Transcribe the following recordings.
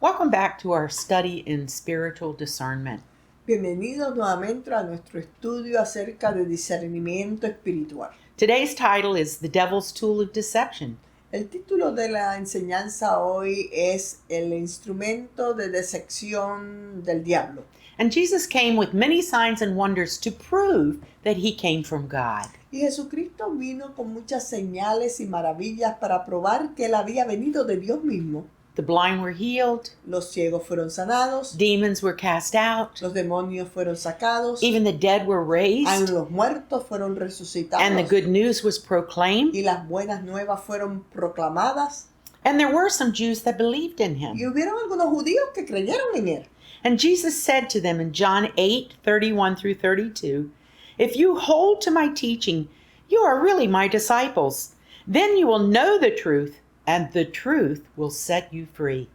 Welcome back to our study in spiritual discernment. Bienvenidos nuevamente a nuestro estudio acerca de discernimiento espiritual. Today's title is The Devil's Tool of Deception. El título de la enseñanza hoy es El instrumento de decepción del diablo. And Jesus came with many signs and wonders to prove that he came from God. Y Jesucristo vino con muchas señales y maravillas para probar que él había venido de Dios mismo. The blind were healed, Los ciegos fueron sanados, demons were cast out, los demonios fueron sacados, even the dead were raised, los muertos fueron resucitados, and the good news was proclaimed. y las buenas nuevas fueron proclamadas. And there were some Jews that believed in Y him. hubieron algunos judíos que creyeron en él. And Jesus said to them in John 8:31 through 32, "If you hold to my teaching, you are really my disciples. Then you will know the truth, and the truth will set you free."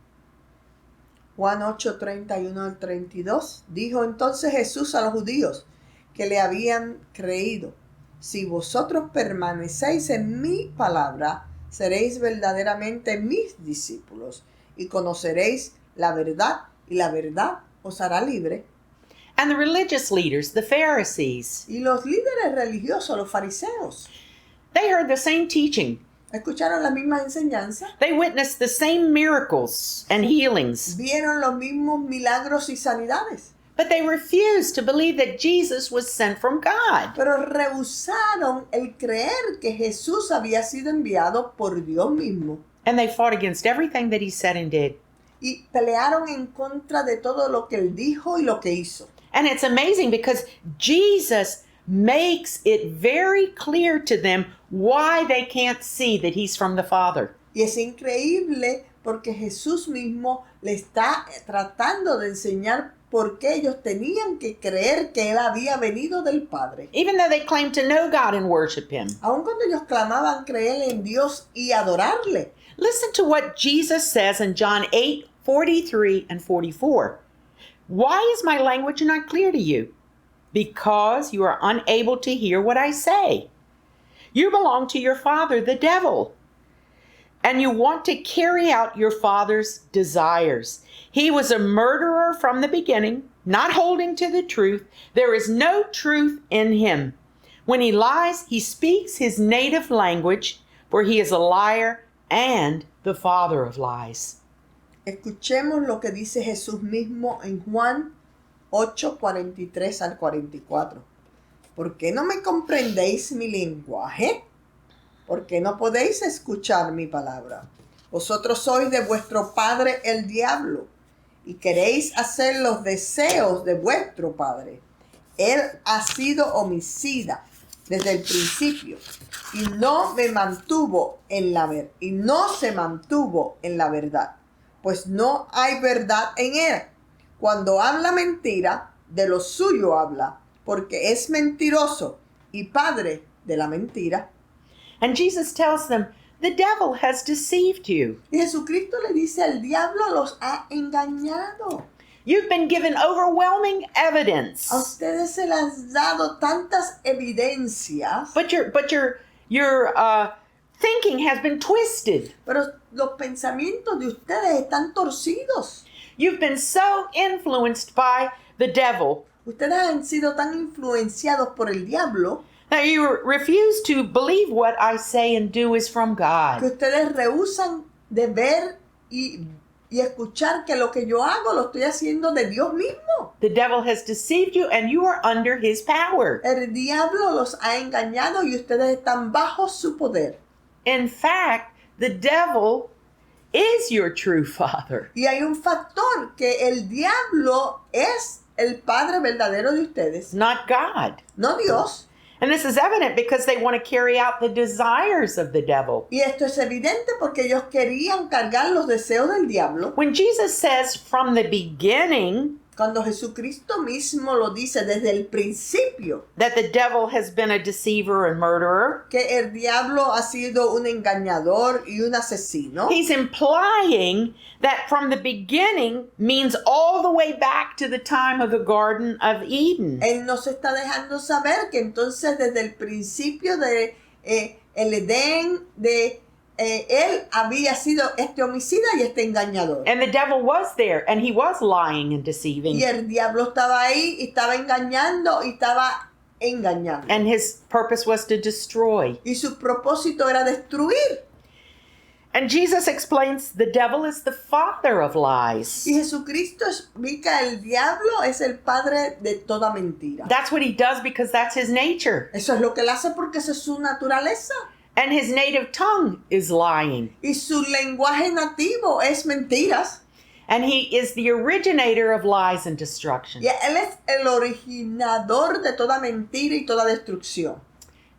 Juan 8:31 al 32. Dijo entonces Jesús a los judíos que le habían creído: si vosotros permanecéis en mi palabra, seréis verdaderamente mis discípulos y conoceréis la verdad, y la verdad os hará libre. And the religious leaders, the Pharisees, Y los líderes religiosos, los fariseos, they heard the same teaching. escucharon las mismas enseñanzas, They witnessed the same miracles and healings, vieron los mismos milagros y sanidades, but they refused to believe that Jesus was sent from God. pero rehusaron el creer que Jesús había sido enviado por Dios mismo. And they fought against everything that he said and did. Y pelearon en contra de todo lo que él dijo y lo que hizo. And it's amazing because Jesus makes it very clear to them why they can't see that he's from the Father. Y es increíble porque Jesús mismo le está tratando de enseñar por qué ellos tenían que creer que él había venido del Padre. Even though they claim to know God and worship him. Aun cuando ellos clamaban creer en Dios y adorarle. Listen to what Jesus says in John 8:43 and 44. "Why is my language not clear to you? Because you are unable to hear what I say. You belong to your father, the devil, and you want to carry out your father's desires. He was a murderer from the beginning, not holding to the truth. There is no truth in him. When he lies, he speaks his native language, for he is a liar and the father of lies." Escuchemos lo que dice Jesús mismo en Juan 8:43 al 44. ¿Por qué no me comprendéis mi lenguaje? ¿Por qué no podéis escuchar mi palabra? Vosotros sois de vuestro padre el diablo, y queréis hacer los deseos de vuestro padre. Él ha sido homicida desde el principio, y no se mantuvo en la verdad, pues no hay verdad en él. Cuando habla mentira, de lo suyo habla, porque es mentiroso y padre de la mentira. And Jesus tells them, "The devil has deceived you. Y Jesucristo le dice: el diablo los ha engañado. You've been given overwhelming evidence, A ustedes se les han dado tantas evidencias, but your thinking has been twisted. pero los pensamientos de ustedes están torcidos. You've been so influenced by the devil Ustedes han sido tan influenciados por el diablo that you refuse to believe what I say and do is from que God. ustedes rehúsan de ver y escuchar que lo que yo hago lo estoy haciendo de Dios mismo. The devil has deceived you and you are under his power. El diablo los ha engañado y ustedes están bajo su poder. In fact, the devil is your true father. Y hay un factor, que el diablo es el padre verdadero de ustedes, Not God. no Dios. And this is evident because they want to carry out the desires of the devil. Y esto es evidente porque ellos querían cargar los deseos del diablo. When Jesus says from the beginning Cuando Jesucristo mismo lo dice desde el principio, that the devil has been a deceiver and murderer, que el diablo ha sido un engañador y un asesino, he's implying that from the beginning means all the way back to the time of the Garden of Eden. él nos está dejando saber que entonces desde el principio de el Edén, de él había sido este homicida y este engañador. And the devil was there, and he was lying and deceiving. Y el diablo estaba ahí y estaba engañando y estaba engañando. And his purpose was to destroy. Y su propósito era destruir. And Jesus explains the devil is the father of lies. Y Jesucristo explica el diablo es el padre de toda mentira. That's what he does because that's his nature. Eso es lo que él hace porque esa es su naturaleza. And his native tongue is lying. Y su lenguaje nativo es mentiras. And he is the originator of lies and destruction. Y él es el originador de toda mentira y toda destrucción.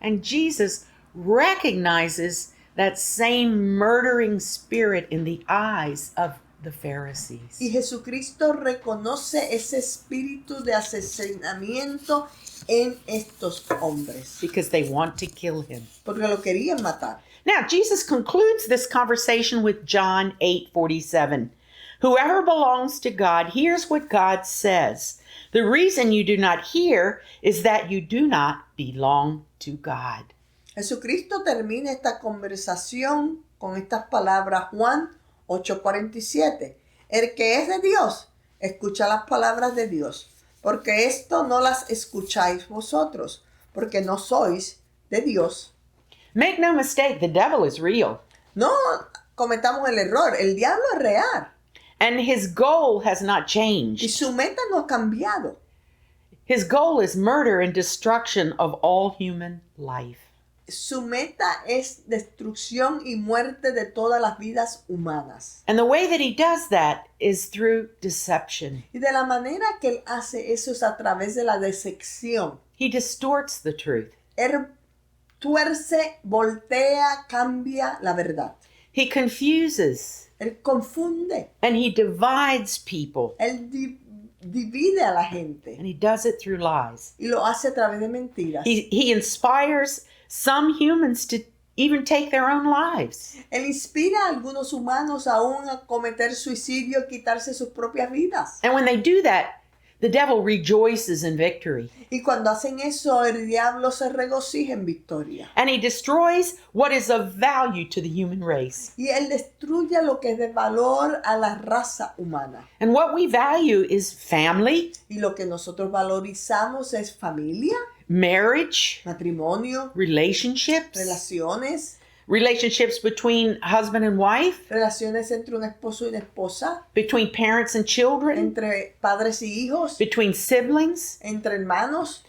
And Jesus recognizes that same murdering spirit in the eyes of the Pharisees. Y Jesucristo reconoce ese espíritu de asesinamiento en estos hombres. Because they want to kill him. Porque lo querían matar. Now, Jesus concludes this conversation with John 8:47. Whoever belongs to God hears what God says. The reason you do not hear is that you do not belong to God. Jesucristo termina esta conversación con estas palabras, Juan 8:47. El que es de Dios, escucha las palabras de Dios, porque esto no las escucháis vosotros, porque no sois de Dios. Make no mistake, the devil is real. No cometamos el error, el diablo es real. And his goal has not Y changed. su meta no ha cambiado. His goal is murder and destruction of all human life. Su meta es destrucción y muerte de todas las vidas humanas. And the way that he does that is through deception. Y de la manera que él hace eso es a través de la decepción. He distorts the truth. Él tuerce, voltea, cambia la verdad. He confuses Él confunde. and he divides people. Él divide a la gente. And he does it through lies. Y lo hace a través de mentiras. He inspires some humans to even take their own lives. Él inspira a algunos humanos aún a cometer suicidio y quitarse sus propias vidas. And when they do that, the devil rejoices in victory. Y cuando hacen eso, el diablo se regocija en victoria. And he destroys what is of value to the human race. Y él destruye lo que es de valor a la raza humana. And what we value is family, Y lo que nosotros valorizamos es familia, marriage, matrimonio, relationships, relaciones, relationships between husband and wife, relaciones entre un esposo y una esposa, between parents and children, entre padres y hijos, between siblings, entre hermanos,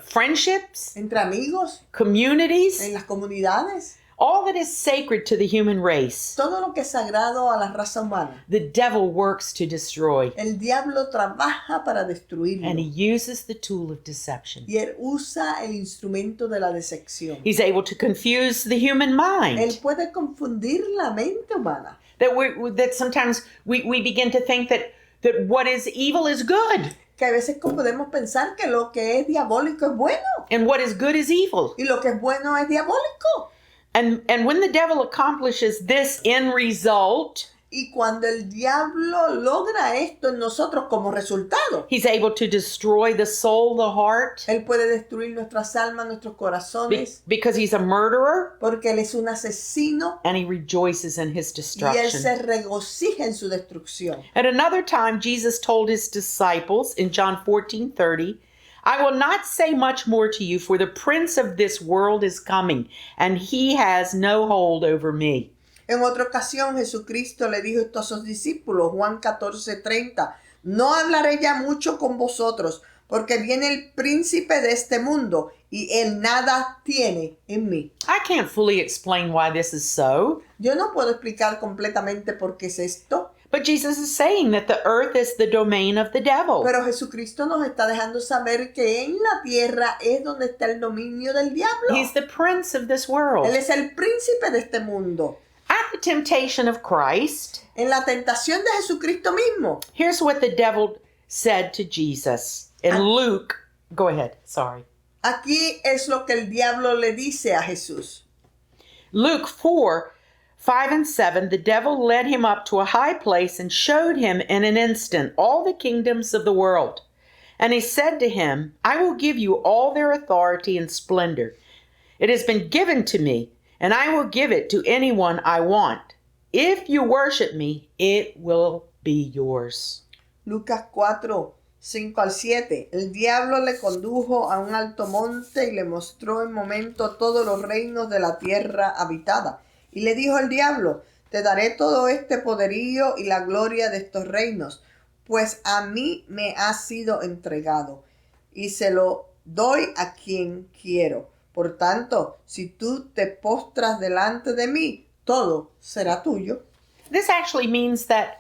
friendships, entre amigos, communities, en las comunidades. all that is sacred to the human race. Todo lo que es sagrado a la raza humana. The devil works to destroy, El diablo trabaja para destruirlo. and he uses the tool of deception. Y él usa el instrumento de la decepción. He's able to confuse the human Él mind. puede confundir la mente humana. That sometimes we begin to think that what is evil is good, Que a veces podemos pensar que lo que es diabólico es bueno. and what is good is evil. Y lo que es bueno es diabólico. And when the devil accomplishes this end result, Y cuando el diablo logra esto en nosotros como resultado, he's able to destroy the soul, the heart, él puede destruir nuestras almas, nuestros corazones, because he's a murderer, porque él es un asesino and he rejoices in his y él destruction. se regocija en su destrucción. At another time, Jesus told his disciples in John 14:30, I will not say much more to you, for the prince of this world is coming, and he has no hold over me. En otra ocasión, Jesucristo le dijo esto a sus discípulos, Juan 14:30, no hablaré ya mucho con vosotros, porque viene el príncipe de este mundo, y él nada tiene en mí. I can't fully explain why this is so, Yo no puedo explicar completamente por qué es esto, but Jesus is saying that the earth is the domain of the devil. pero Jesucristo nos está dejando saber que en la tierra es donde está el dominio del diablo. He's the prince of this world. Él es el príncipe de este mundo. At the temptation of Christ, En la tentación de Jesucristo mismo, here's what the devil said to Jesus. In Luke, go ahead, sorry. aquí es lo que el diablo le dice a Jesús. Luke 4:5-7, the devil led him up to a high place and showed him in an instant all the kingdoms of the world. And he said to him, I will give you all their authority and splendor. It has been given to me, and I will give it to anyone I want. If you worship me, it will be yours. Lucas 4, 5 al 7. El diablo le condujo a un alto monte y le mostró en momento todos los reinos de la tierra habitada. Y le dijo el diablo, te daré todo este poderío y la gloria de estos reinos, pues a mí me ha sido entregado, y se lo doy a quien quiero. Por tanto, si tú te postras delante de mí, todo será tuyo. This actually means that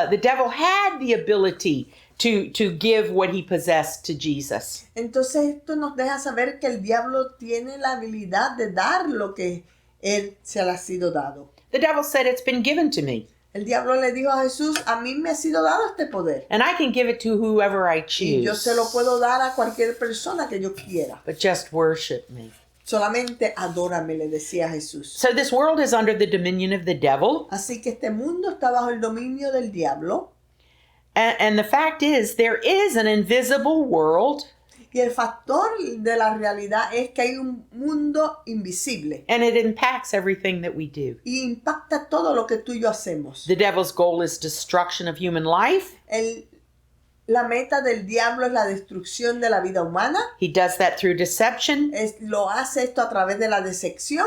the devil had the ability to give what he possessed to Jesus. Entonces esto nos deja saber que el diablo tiene la habilidad de dar lo que él se le ha sido dado. The devil said, it's been given to me, El diablo le dijo a Jesús, a mí me ha sido dado este poder. and I can give it to whoever I Y yo choose. se lo puedo dar a cualquier persona que yo quiera. But just worship me. Solamente adórame, le decía Jesús. So this world is under the dominion of the devil. Así que este mundo está bajo el dominio del diablo. And the fact is, there is an invisible world, Y el factor de la realidad es que hay un mundo invisible. and it impacts everything that we do. Y impacta todo lo que tú y yo hacemos. The devil's goal is destruction of human life. La meta del diablo es la destrucción de la vida humana. He does that through deception, Lo hace esto a través de la decepción.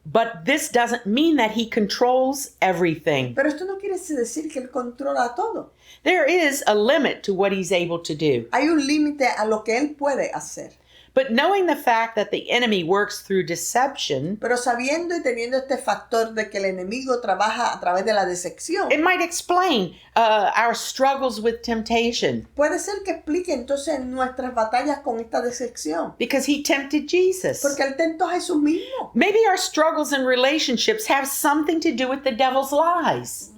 but this doesn't mean that he controls everything. Pero esto no quiere decir que él controla todo. There is a limit to what he's able to do. Hay un límite a lo que él puede hacer. But knowing the fact that the enemy works through deception, Pero sabiendo y teniendo este factor de que el enemigo trabaja a través de la decepción, it might explain our struggles with temptation, puede ser que explique entonces nuestras batallas con esta decepción. because he tempted Jesus. Porque él tentó a Jesús mismo. Maybe our struggles in relationships have something to do with the devil's lies.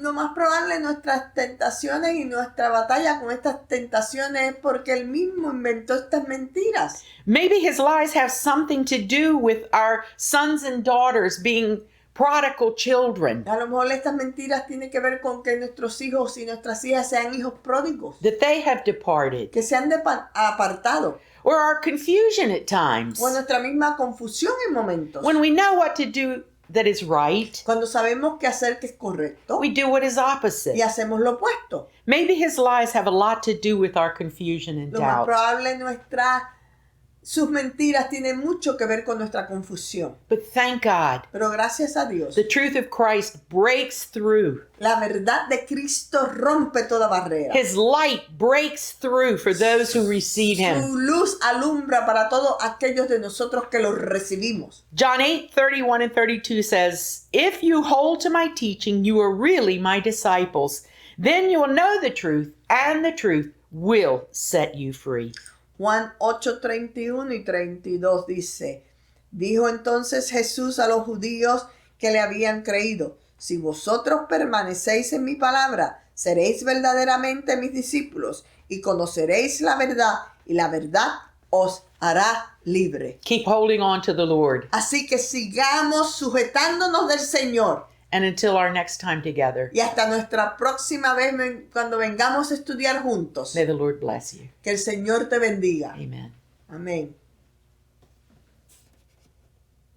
Lo más probable nuestras tentaciones y nuestra batalla con estas tentaciones es porque él mismo inventó estas mentiras. Maybe his lies have something to do with our sons and daughters being prodigal children, A lo mejor estas mentiras tienen que ver con que nuestros hijos y nuestras hijas sean hijos pródigos, that they have departed, que se han apartado, or our confusion at times. o nuestra misma confusión en momentos. When we know what to do that is right, Cuando sabemos qué hacer que es correcto we do what is opposite. y hacemos lo opuesto. Maybe his lies have a lot to do with our confusion and Lo más doubt. probable sus mentiras tienen mucho que ver con nuestra confusión. But thank God, Pero gracias a Dios, the truth of Christ breaks through. la verdad de Cristo rompe toda barrera. His light breaks through for those who receive him. Su luz alumbra para todos aquellos de nosotros que lo recibimos. John 8:31 and 32 says, "If you hold to my teaching, you are really my disciples. Then you will know the truth, and the truth will set you free." Juan 8, 31 y 32 dice, dijo entonces Jesús a los judíos que le habían creído, si vosotros permanecéis en mi palabra, seréis verdaderamente mis discípulos y conoceréis la verdad, y la verdad os hará libre. Keep holding on to the Lord. Así que sigamos sujetándonos del Señor. And until our next time together, Y hasta nuestra próxima vez cuando vengamos a estudiar juntos. may the Lord bless you. Que el Señor te bendiga. Amen. Amén.